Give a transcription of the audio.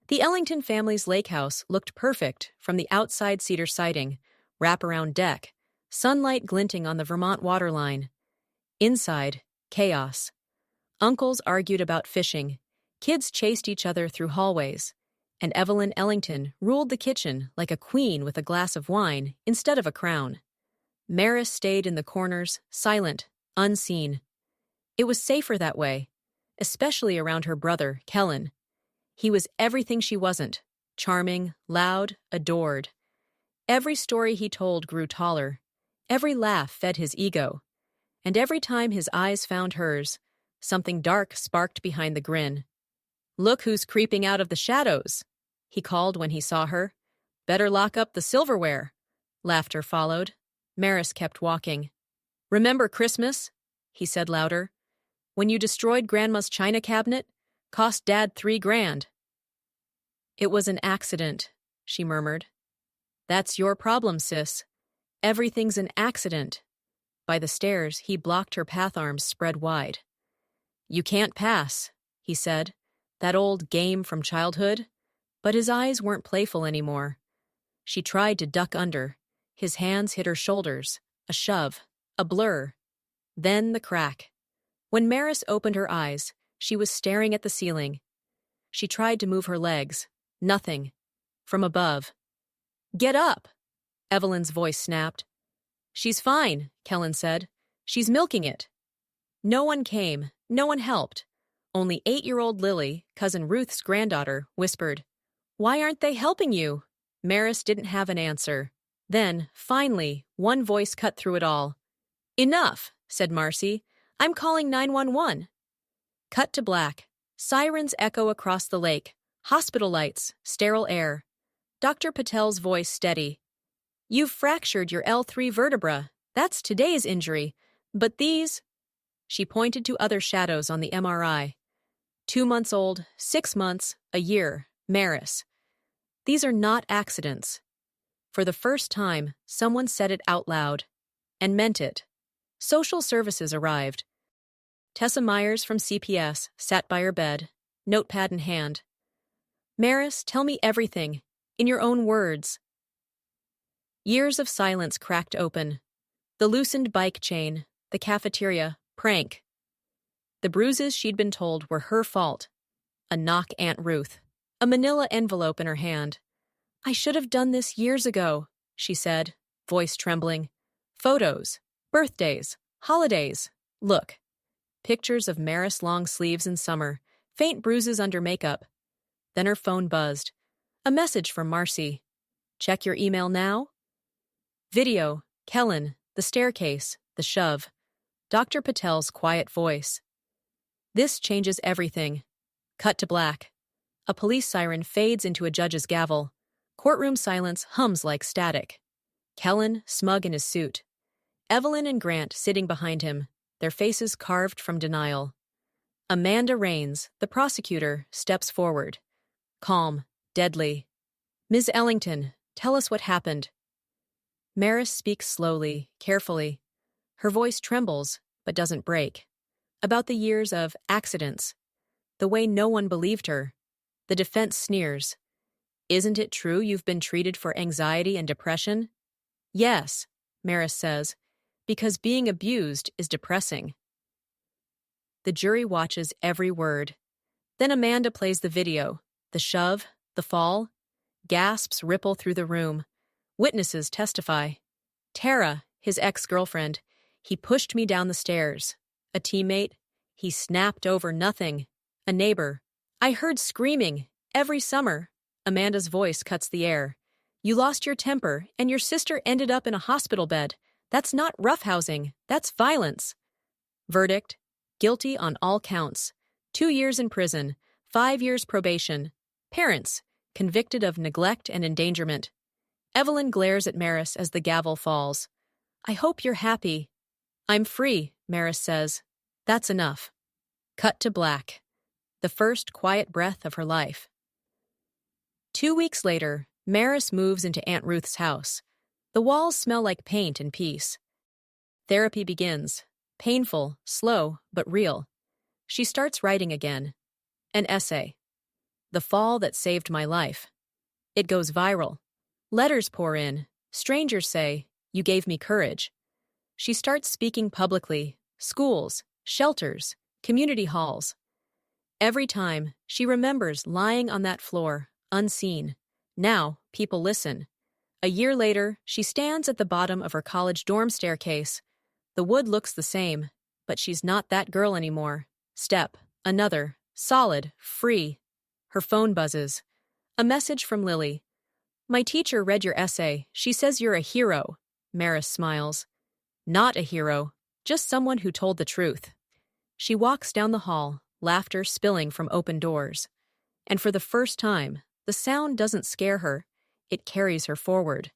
The Ellington family's lake house looked perfect from the outside cedar siding, wraparound deck, sunlight glinting on the Vermont waterline. Inside, chaos. Uncles argued about fishing, kids chased each other through hallways, and Evelyn Ellington ruled the kitchen like a queen with a glass of wine instead of a crown. Maris stayed in the corners, silent, unseen. It was safer that way, especially around her brother, Kellen. He was everything she wasn't: charming, loud, adored. Every story he told grew taller. Every laugh fed his ego. And every time his eyes found hers, something dark sparked behind the grin. "Look who's creeping out of the shadows," he called when he saw her. "Better lock up the silverware." Laughter followed. Maris kept walking. "Remember Christmas?" he said louder. "When you destroyed Grandma's china cabinet? Cost Dad $3,000. "It was an accident," she murmured. "That's your problem, sis. Everything's an accident." By the stairs, he blocked her path, arms spread wide. "You can't pass," he said. That old game from childhood. But his eyes weren't playful anymore. She tried to duck under. His hands hit her shoulders. A shove. A blur. Then the crack. When Maris opened her eyes, she was staring at the ceiling. She tried to move her legs. Nothing. From above. "Get up!" Evelyn's voice snapped. "She's fine," Kellen said. "She's milking it." No one came. No one helped. Only 8-year-old Lily, cousin Ruth's granddaughter, whispered, "Why aren't they helping you?" Maris didn't have an answer. Then, finally, one voice cut through it all. "Enough," said Marcy. "I'm calling 911. Cut to black. Sirens echo across the lake. Hospital lights, sterile air. Dr. Patel's voice steady. "You've fractured your L3 vertebra. That's today's injury. But these—" She pointed to other shadows on the MRI. 2 months old, 6 months, a year, Maris. "These are not accidents." For the first time, someone said it out loud. And meant it. Social services arrived. Tessa Myers from CPS sat by her bed, notepad in hand. "Maris, tell me everything, in your own words." Years of silence cracked open. The loosened bike chain, the cafeteria, prank. The bruises she'd been told were her fault. A knock Aunt Ruth. A manila envelope in her hand. "I should have done this years ago," she said, voice trembling. Photos. Birthdays. Holidays. Look. Pictures of Maris long sleeves in summer, faint bruises under makeup. Then her phone buzzed. A message from Marcy. "Check your email now?" Video. Kellen. The staircase. The shove. Dr. Patel's quiet voice. "This changes everything." Cut to black. A police siren fades into a judge's gavel. Courtroom silence hums like static. Kellen, smug in his suit. Evelyn and Grant sitting behind him, their faces carved from denial. Amanda Raines, the prosecutor, steps forward. Calm, deadly. "Ms. Ellington, tell us what happened." Maris speaks slowly, carefully. Her voice trembles, but doesn't break. About the years of accidents. The way no one believed her. The defense sneers. "Isn't it true you've been treated for anxiety and depression?" "Yes," Maris says, "because being abused is depressing." The jury watches every word. Then Amanda plays the video. The shove, the fall. Gasps ripple through the room. Witnesses testify. "Tara, his ex-girlfriend, he pushed me down the stairs." A teammate, "He snapped over nothing." A neighbor, "I heard screaming every summer." Amanda's voice cuts the air. "You lost your temper, and your sister ended up in a hospital bed. That's not roughhousing, that's violence." Verdict: guilty on all counts. 2 years in prison, 5 years probation. Parents: convicted of neglect and endangerment. Evelyn glares at Maris as the gavel falls. "I hope you're happy." "I'm free," Maris says. "That's enough." Cut to black. The first quiet breath of her life. 2 weeks later, Maris moves into Aunt Ruth's house. The walls smell like paint and peace. Therapy begins. Painful, slow, but real. She starts writing again. An essay. The fall that saved my life. It goes viral. Letters pour in. Strangers say, "You gave me courage." She starts speaking publicly, schools, shelters, community halls. Every time, she remembers lying on that floor, unseen. Now, people listen. A year later, she stands at the bottom of her college dorm staircase. The wood looks the same, but she's not that girl anymore. Step, another, solid, free. Her phone buzzes. A message from Lily. "My teacher read your essay. She says you're a hero." Maris smiles. Not a hero, just someone who told the truth. She walks down the hall, laughter spilling from open doors. And for the first time, the sound doesn't scare her. It carries her forward.